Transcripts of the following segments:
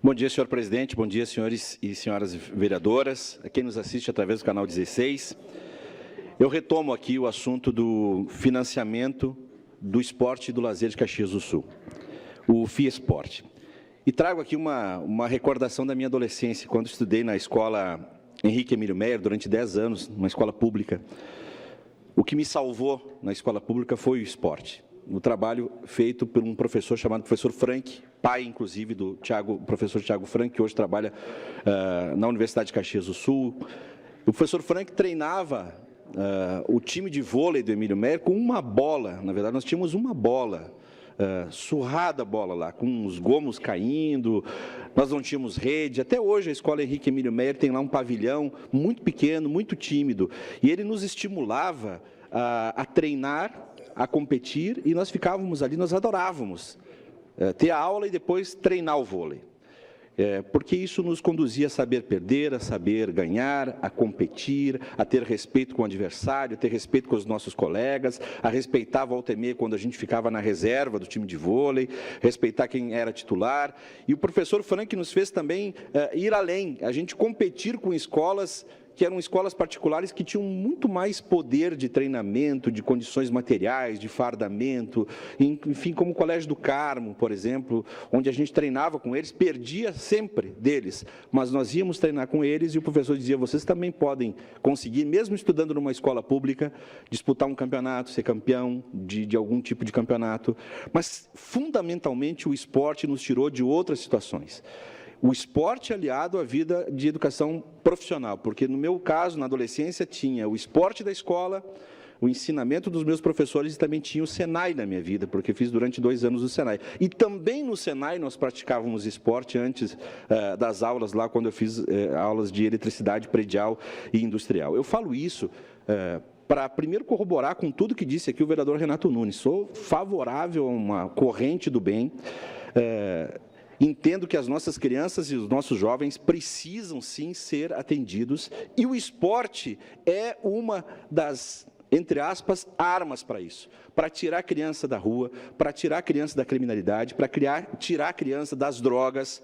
Bom dia, senhor presidente. Bom dia, senhores e senhoras vereadoras, a quem nos assiste através do canal 16. Eu retomo aqui o assunto do financiamento do esporte e do lazer de Caxias do Sul, o FIESPORT. E trago aqui uma recordação da minha adolescência, quando estudei na escola Henrique Emílio Meyer, durante 10 anos, numa escola pública. O que me salvou na escola pública foi o esporte. O trabalho feito por um professor chamado professor Frank, pai, inclusive, do professor Tiago Frank, que hoje trabalha na Universidade de Caxias do Sul. O professor Frank treinava o time de vôlei do Emílio Meyer com uma bola. Na verdade, nós tínhamos uma bola, surrada a bola lá, com os gomos caindo, nós não tínhamos rede. Até hoje, a escola Henrique Emílio Meyer tem lá um pavilhão muito pequeno, muito tímido, e ele nos estimulava a treinar, a competir, e nós ficávamos ali, nós adorávamos ter a aula e depois treinar o vôlei. Porque isso nos conduzia a saber perder, a saber ganhar, a competir, a ter respeito com o adversário, a ter respeito com os nossos colegas, a respeitar a volta e meia quando a gente ficava na reserva do time de vôlei, respeitar quem era titular. E o professor Frank nos fez também ir além, a gente competir com escolas que eram escolas particulares que tinham muito mais poder de treinamento, de condições materiais, de fardamento, enfim, como o Colégio do Carmo, por exemplo, onde a gente treinava com eles, perdia sempre deles, mas nós íamos treinar com eles e o professor dizia, vocês também podem conseguir, mesmo estudando numa escola pública, disputar um campeonato, ser campeão de algum tipo de campeonato, mas, fundamentalmente, o esporte nos tirou de outras situações. O esporte aliado à vida de educação profissional, porque no meu caso, na adolescência, tinha o esporte da escola, o ensinamento dos meus professores e também tinha o Senai na minha vida, porque fiz durante 2 anos o Senai. E também no Senai nós praticávamos esporte antes das aulas lá, quando eu fiz aulas de eletricidade predial e industrial. Eu falo isso para primeiro corroborar com tudo que disse aqui o vereador Renato Nunes. Sou favorável a uma corrente do bem, entendo que as nossas crianças e os nossos jovens precisam, sim, ser atendidos, e o esporte é uma das, entre aspas, armas para isso, para tirar a criança da rua, para tirar a criança da criminalidade, para tirar a criança das drogas,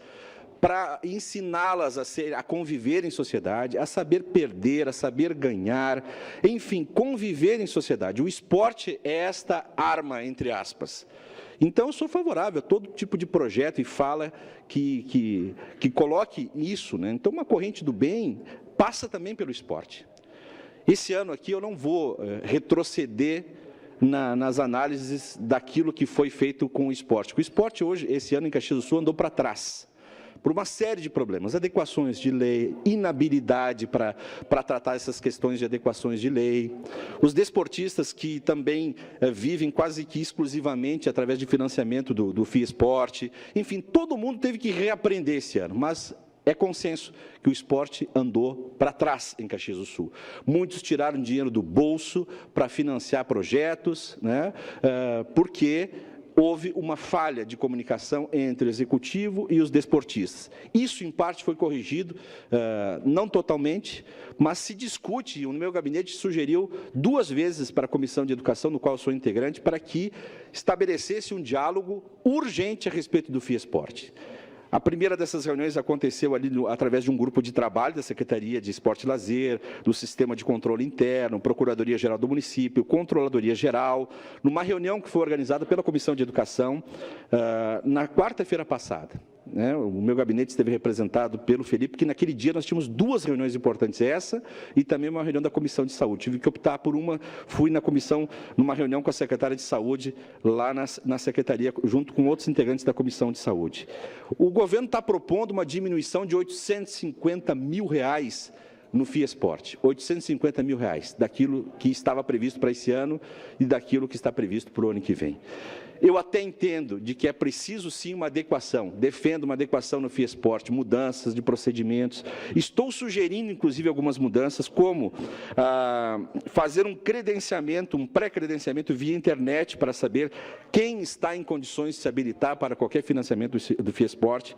para ensiná-las a conviver em sociedade, a saber perder, a saber ganhar, enfim, conviver em sociedade. O esporte é esta arma, entre aspas. Então, eu sou favorável a todo tipo de projeto e fala que coloque isso, né? Então, uma corrente do bem passa também pelo esporte. Esse ano aqui eu não vou retroceder nas análises daquilo que foi feito com o esporte. O esporte hoje, esse ano em Caxias do Sul, andou para trás, por uma série de problemas, adequações de lei, inabilidade para tratar essas questões de adequações de lei, os desportistas que também vivem quase que exclusivamente através de financiamento do FIESPORT, enfim, todo mundo teve que reaprender esse ano, mas é consenso que o esporte andou para trás em Caxias do Sul. Muitos tiraram dinheiro do bolso para financiar projetos, né, porque houve uma falha de comunicação entre o executivo e os desportistas. Isso, em parte, foi corrigido, não totalmente, mas se discute, e o meu gabinete sugeriu 2 vezes para a Comissão de Educação, no qual eu sou integrante, para que estabelecesse um diálogo urgente a respeito do FIESPORT. A primeira dessas reuniões aconteceu ali através de um grupo de trabalho da Secretaria de Esporte e Lazer, do Sistema de Controle Interno, Procuradoria-Geral do Município, Controladoria-Geral, numa reunião que foi organizada pela Comissão de Educação na quarta-feira passada. O meu gabinete esteve representado pelo Felipe, que naquele dia nós tínhamos 2 reuniões importantes, essa e também uma reunião da Comissão de Saúde. Tive que optar por uma, fui na comissão, numa reunião com a secretária de Saúde, lá na Secretaria, junto com outros integrantes da Comissão de Saúde. O governo está propondo uma diminuição de R$850 mil no FIESPORT, R$850 mil, daquilo que estava previsto para esse ano e daquilo que está previsto para o ano que vem. Eu até entendo de que é preciso, sim, uma adequação, defendo uma adequação no FIESPORT, mudanças de procedimentos. Estou sugerindo, inclusive, algumas mudanças, como fazer um credenciamento, um pré-credenciamento via internet para saber quem está em condições de se habilitar para qualquer financiamento do FIESPORT.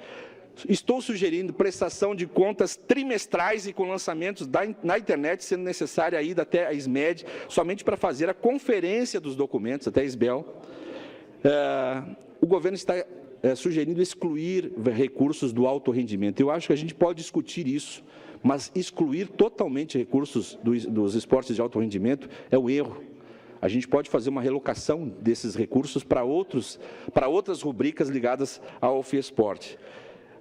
Estou sugerindo prestação de contas trimestrais e com lançamentos na internet, sendo necessária a ida até a SMED, somente para fazer a conferência dos documentos, até a SBEL. O governo está sugerindo excluir recursos do alto rendimento. Eu acho que a gente pode discutir isso, mas excluir totalmente recursos dos esportes de alto rendimento é um erro. A gente pode fazer uma relocação desses recursos para outras rubricas ligadas ao FIESPORT.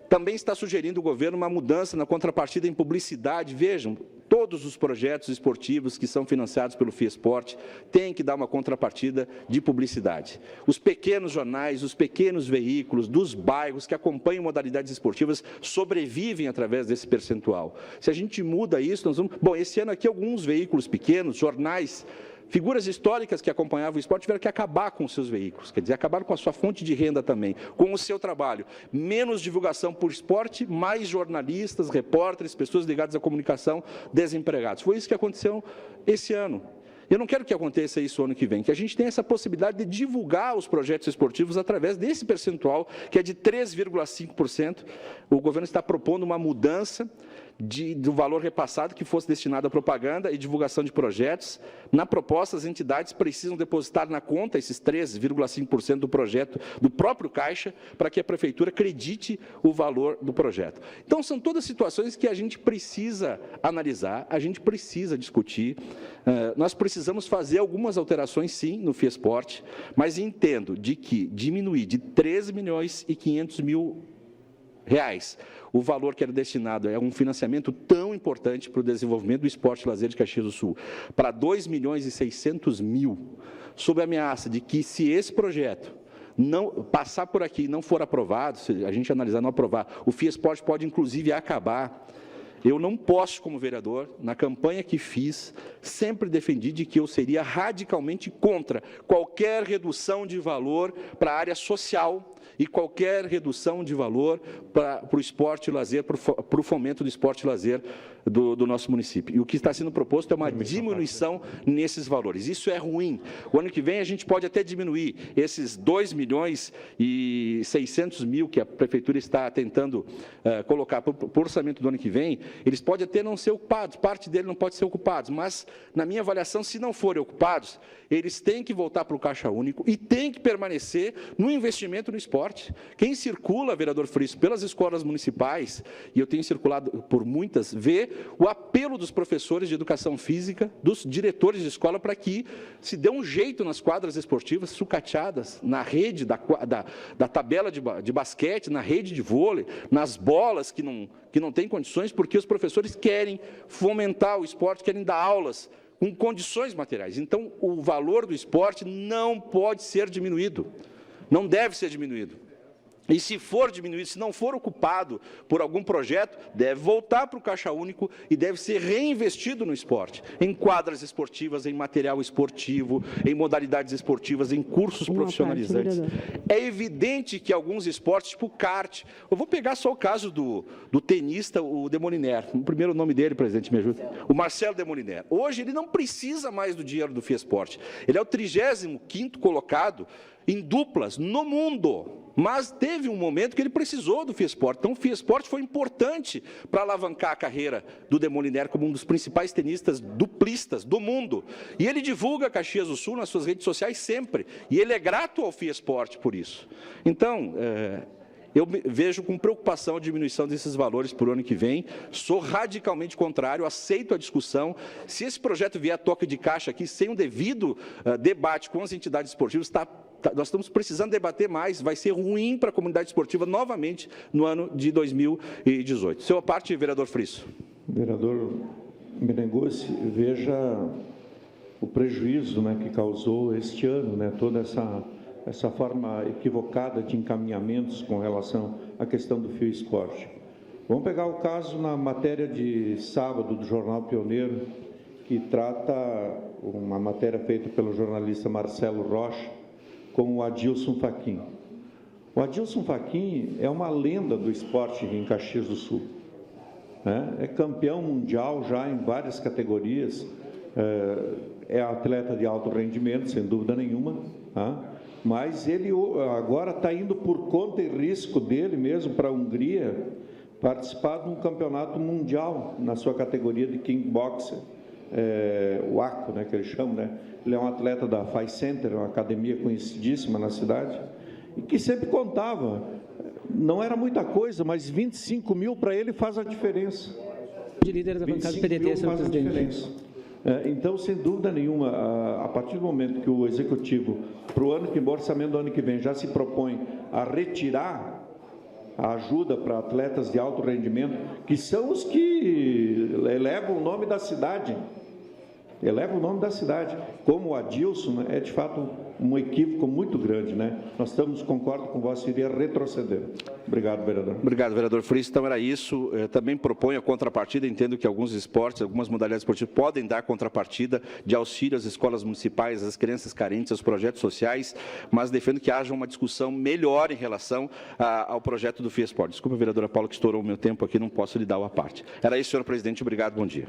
Também está sugerindo o governo uma mudança na contrapartida em publicidade. Vejam, todos os projetos esportivos que são financiados pelo FIESPORT têm que dar uma contrapartida de publicidade. Os pequenos jornais, os pequenos veículos dos bairros que acompanham modalidades esportivas sobrevivem através desse percentual. Se a gente muda isso, nós vamos... Bom, esse ano aqui alguns veículos pequenos, jornais, figuras históricas que acompanhavam o esporte tiveram que acabar com os seus veículos, quer dizer, acabaram com a sua fonte de renda também, com o seu trabalho. Menos divulgação por esporte, mais jornalistas, repórteres, pessoas ligadas à comunicação desempregados. Foi isso que aconteceu esse ano. Eu não quero que aconteça isso ano que vem, que a gente tenha essa possibilidade de divulgar os projetos esportivos através desse percentual, que é de 3,5%. O governo está propondo uma mudança do valor repassado que fosse destinado à propaganda e divulgação de projetos. Na proposta, as entidades precisam depositar na conta esses 3,5% do projeto do próprio Caixa para que a Prefeitura acredite o valor do projeto. Então, são todas situações que a gente precisa analisar, a gente precisa discutir. Nós precisamos fazer algumas alterações, sim, no FIESPORT, mas entendo de que diminuir de 13.500.000 reais o valor que era destinado a um financiamento tão importante para o desenvolvimento do esporte e lazer de Caxias do Sul, para 2.600.000, sob a ameaça de que, se esse projeto não passar por aqui e não for aprovado, se a gente analisar e não aprovar, o FIESPORT pode, inclusive, acabar. Eu não posso, como vereador, na campanha que fiz, sempre defendi de que eu seria radicalmente contra qualquer redução de valor para a área social e qualquer redução de valor para o esporte e lazer, para o fomento do esporte e lazer do nosso município. E o que está sendo proposto é uma diminuição nesses valores. Isso é ruim. O ano que vem a gente pode até diminuir esses 2.600.000 que a Prefeitura está tentando colocar para o orçamento do ano que vem, eles podem até não ser ocupados, parte dele não pode ser ocupados, mas, na minha avaliação, se não forem ocupados, eles têm que voltar para o Caixa Único e têm que permanecer no investimento no esporte. Quem circula, vereador Frisso, pelas escolas municipais, e eu tenho circulado por muitas, vê o apelo dos professores de educação física, dos diretores de escola, para que se dê um jeito nas quadras esportivas sucateadas, na rede da tabela de basquete, na rede de vôlei, nas bolas que não têm condições, porque os professores querem fomentar o esporte, querem dar aulas com condições materiais. Então, o valor do esporte não pode ser diminuído, não deve ser diminuído. E se for diminuído, se não for ocupado por algum projeto, deve voltar para o Caixa Único e deve ser reinvestido no esporte, em quadras esportivas, em material esportivo, em modalidades esportivas, em cursos profissionalizantes. É evidente que alguns esportes, tipo kart, eu vou pegar só o caso do tenista, o Demoliner, o primeiro nome dele, presidente, me ajuda, o Marcelo Demoliner. Hoje ele não precisa mais do dinheiro do FIESPORT, ele é o 35º colocado em duplas no mundo, mas teve um momento que ele precisou do FIESPORT. Então, o FIESPORT foi importante para alavancar a carreira do Demoliner como um dos principais tenistas duplistas do mundo. E ele divulga Caxias do Sul nas suas redes sociais sempre, e ele é grato ao FIESPORT por isso. Então, eu vejo com preocupação a diminuição desses valores para o ano que vem, sou radicalmente contrário, aceito a discussão. Se esse projeto vier a toque de caixa aqui, sem um devido debate com as entidades esportivas, nós estamos precisando debater mais, vai ser ruim para a comunidade esportiva novamente no ano de 2018. Sua parte, vereador Frisso. Vereador Menegossi, veja o prejuízo, né, que causou este ano, né, toda essa forma equivocada de encaminhamentos com relação à questão do FIESPORT. Vamos pegar o caso na matéria de sábado do Jornal Pioneiro, que trata uma matéria feita pelo jornalista Marcelo Rocha, com o Adilson Fachin. O Adilson Fachin é uma lenda do esporte em Caxias do Sul. É campeão mundial já em várias categorias, é atleta de alto rendimento, sem dúvida nenhuma, mas ele agora está indo por conta e risco dele mesmo para a Hungria participar de um campeonato mundial na sua categoria de kickboxer, o ACO, né, que eles chamam, né? Ele é um atleta da Fight Center, uma academia conhecidíssima na cidade, e que sempre contava não era muita coisa, mas 25 mil para ele faz a diferença. De líder da bancada do PDT, senhor presidente. Então, sem dúvida nenhuma, a partir do momento que o Executivo, para o orçamento do ano que vem, já se propõe a retirar a ajuda para atletas de alto rendimento, que são os que elevam o nome da cidade, como o Adilson, né, é de fato um equívoco muito grande, né? Nós concordo com Vossa Senhoria, retrocedendo. Obrigado, vereador. Obrigado, vereador Friis. Então, era isso. Também proponho a contrapartida. Entendo que alguns esportes, algumas modalidades esportivas podem dar contrapartida de auxílio às escolas municipais, às crianças carentes, aos projetos sociais, mas defendo que haja uma discussão melhor em relação ao projeto do FIESPORT. Desculpa, vereadora Paula, que estourou o meu tempo aqui, não posso lhe dar uma parte. Era isso, senhor presidente. Obrigado, bom dia.